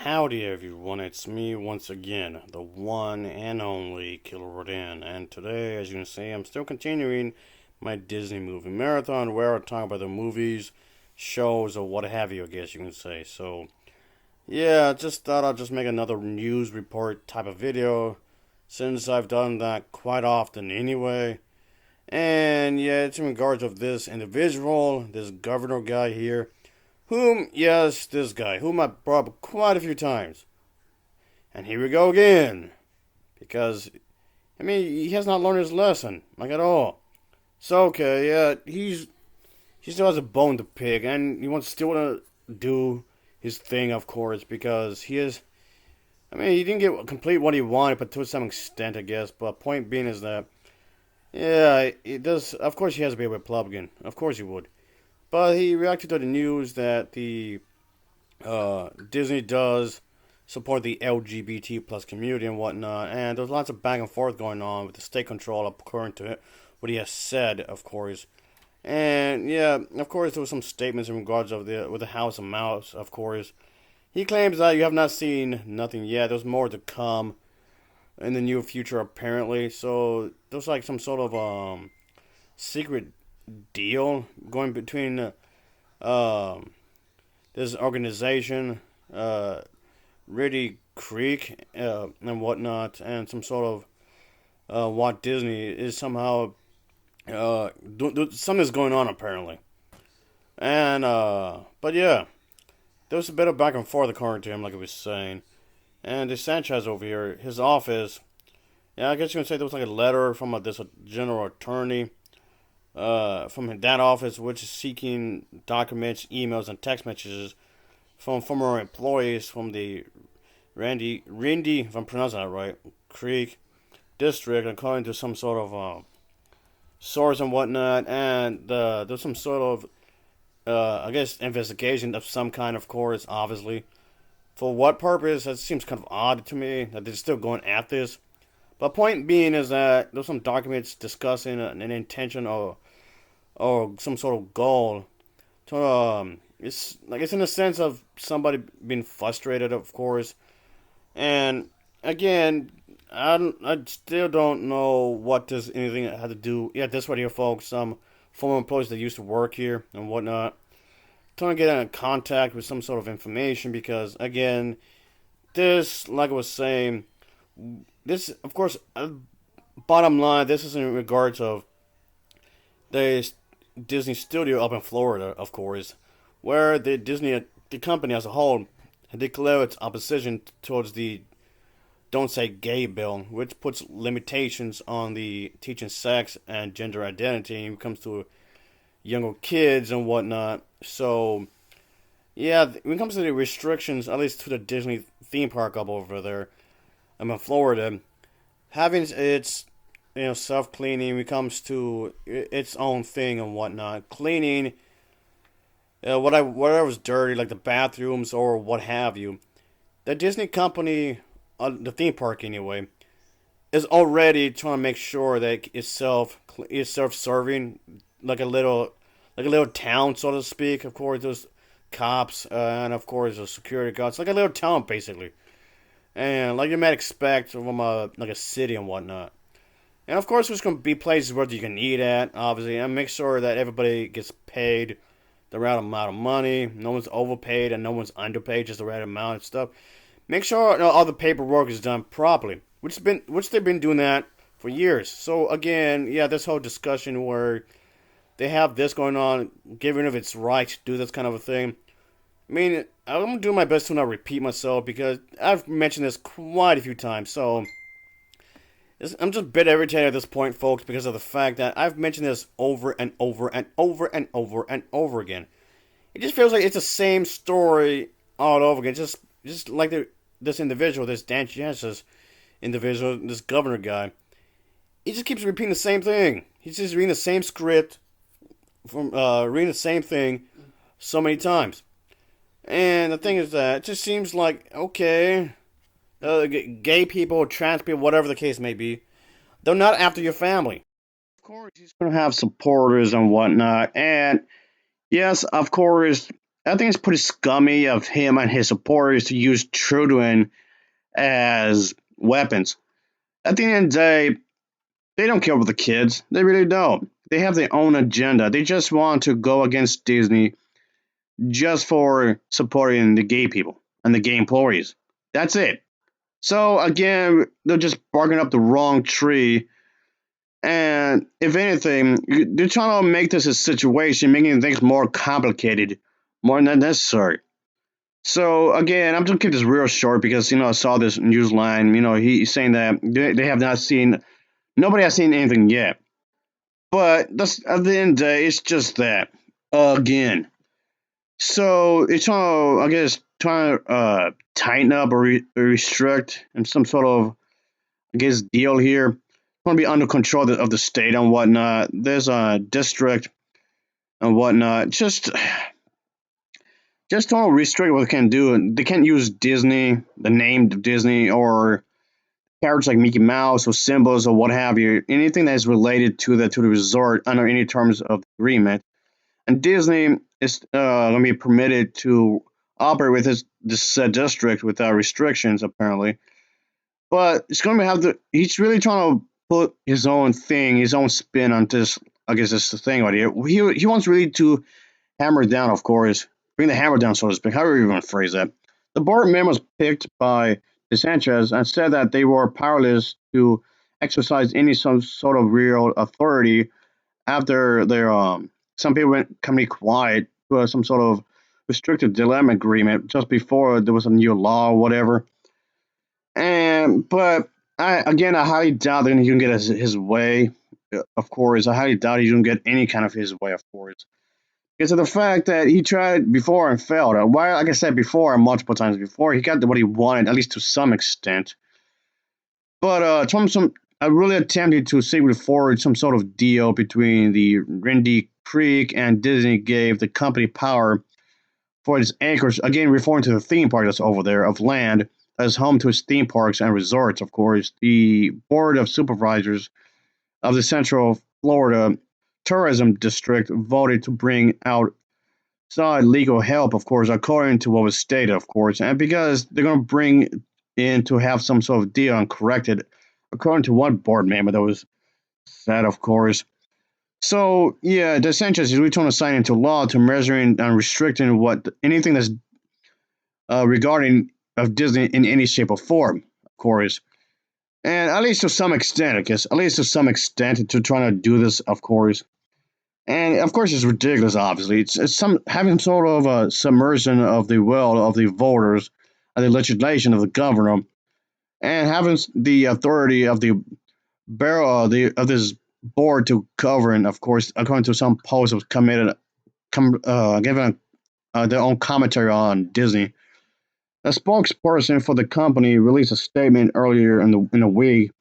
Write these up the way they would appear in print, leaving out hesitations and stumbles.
Howdy everyone, it's me once again, the one and only Killer Rodan, and today, as you can see, I'm still continuing my Disney movie marathon where I talk about the movies, shows, or what have you, I guess you can say. So, yeah, I just thought I'd just make another news report type of video, since I've done that quite often anyway. And yeah, it's in regards of this individual, this governor guy here, yes, this guy, whom I brought up quite a few times. And here we go again. Because, he has not learned his lesson, like at all. So, okay, yeah, he still has a bone to pick, and he wants still to do his thing, of course, because he didn't get complete what he wanted, but to some extent, I guess. But point being is that, yeah, it does, of course he has to be a Republican. Of course he would. But he reacted to the news that the Disney does support the LGBT plus community and whatnot, and there's lots of back and forth going on with the state control according to it, what he has said, of course. And yeah, of course, there were some statements in regards of the with the House of Mouse, of course. He claims that you have not seen nothing yet. There's more to come in the near future, apparently. So there's like some sort of secret deal going between um this organization, Riddy Creek, and whatnot, and some sort of Walt Disney is somehow something's going on apparently. And but yeah, there was a bit of back and forth according to him, like I was saying. And DeSantis over here, his office, yeah, I guess you can say there was like a letter from this general attorney from that office, which is seeking documents, emails, and text messages from former employees from the Randy, if I'm pronouncing that right, Creek district, according to some sort of source and whatnot. And there's some sort of, I guess, investigation of some kind, of course, obviously. For what purpose? That seems kind of odd to me that they're still going at this. But point being is that there's some documents discussing an intention or some sort of goal to it's in the sense of somebody being frustrated, of course. And again, I still don't know what this anything had to do. Yeah, this right here, folks. Some former employees that used to work here and whatnot, trying to get in contact with some sort of information because again, this, like I was saying, this of course, bottom line, this is in regards of the Disney studio up in Florida, of course, where the company as a whole, had declared its opposition towards the Don't Say Gay bill, which puts limitations on the teaching sex and gender identity when it comes to younger kids and whatnot. So, yeah, when it comes to the restrictions, at least to the Disney theme park up over there, I'm in Florida, having its self cleaning when it comes to its own thing and whatnot, cleaning whatever's dirty, like the bathrooms or what have you. The Disney company, the theme park anyway, is already trying to make sure that it's self serving, like a little town, so to speak. Of course, there's cops and of course the security guards, like a little town basically, and like you might expect from a city and whatnot. And of course, there's going to be places where you can eat at, obviously, and make sure that everybody gets paid the right amount of money. No one's overpaid and no one's underpaid, just the right amount of stuff. Make sure all the paperwork is done properly, which they've been doing that for years. So again, yeah, this whole discussion where they have this going on, giving of its right to do this kind of a thing. I'm gonna do my best to not repeat myself because I've mentioned this quite a few times. So I'm just a bit irritated at this point, folks, because of the fact that I've mentioned this over and over and over and over and over again. It just feels like it's the same story all over again. Just like this individual, this DeSantis individual, this governor guy. He just keeps repeating the same thing. He's just reading the same script from reading the same thing so many times. And the thing is that it just seems like okay, gay people, trans people, whatever the case may be, they're not after your family. Of course, he's going to have supporters and whatnot. And yes, of course, I think it's pretty scummy of him and his supporters to use children as weapons. At the end of the day, they don't care about the kids. They really don't. They have their own agenda. They just want to go against Disney just for supporting the gay people and the gay employees. That's it. So again, they're just barking up the wrong tree. And if anything, they're trying to make this a situation, making things more complicated, more than necessary. So again, I'm just gonna keep this real short because I saw this news line. He's saying that they have not seen, nobody has seen anything yet. But that's at the end of the day, it's just that again. So it's trying, I guess, trying to tighten up or restrict and some sort of, I guess, deal here. Want to be under control of the state and whatnot. There's a district and whatnot. Just trying to restrict what they can do. They can't use Disney, the name of Disney, or characters like Mickey Mouse or symbols or what have you. Anything that is related to the resort under any terms of the agreement. And Disney is going to be permitted to operate with this district without restrictions, apparently. But it's going to have to. He's really trying to put his own thing, his own spin on this. I guess that's the thing right here. He wants really to hammer down, of course, bring the hammer down, so to speak. However you want to phrase that. The board members picked by DeSantis and said that they were powerless to exercise any some sort of real authority after their some people went company quiet to some sort of restrictive dilemma agreement just before there was a new law or whatever. And but I highly doubt that he can get his way. Of course, I highly doubt he can get any kind of his way. Of course, because of the fact that he tried before and failed. Why, like I said before, multiple times before, he got what he wanted, at least to some extent. But I really attempted to secretly forward some sort of deal between the Rindy Creek and Disney gave the company power for its acres, again referring to the theme park that's over there, of land that is home to its theme parks and resorts, of course. The Board of Supervisors of the Central Florida Tourism District voted to bring out sought legal help, of course, according to what was stated, of course, and because they're going to bring in to have some sort of deal and correct it, according to one board member that was said, of course. So yeah, DeSantis is really trying to sign into law to measuring and restricting what anything that's regarding of Disney in any shape or form, of course. And at least to some extent, I guess, at least to some extent, to trying to do this, of course. And of course, it's ridiculous. Obviously, it's some having sort of a submersion of the will of the voters and the legislation of the governor, and having the authority of the barrel of this board to govern. Of course, according to some posts was committed, given their own commentary on Disney. A spokesperson for the company released a statement earlier in the week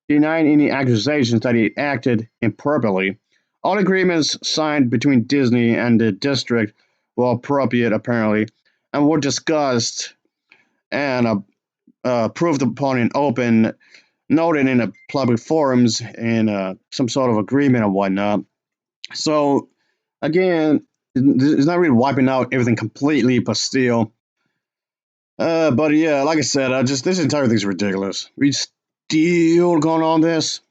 denying any accusations that he acted improperly. All agreements signed between Disney and the district were appropriate, apparently, and were discussed and approved upon in open, noted in public forums in some sort of agreement and whatnot. So, again, it's not really wiping out everything completely, but still. But yeah, like I said, this entire thing's ridiculous. We still going on this.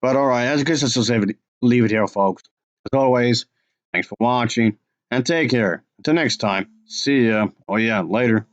But alright, I guess let's just leave it here, folks. As always, thanks for watching, and take care. Until next time, see ya. Oh yeah, later.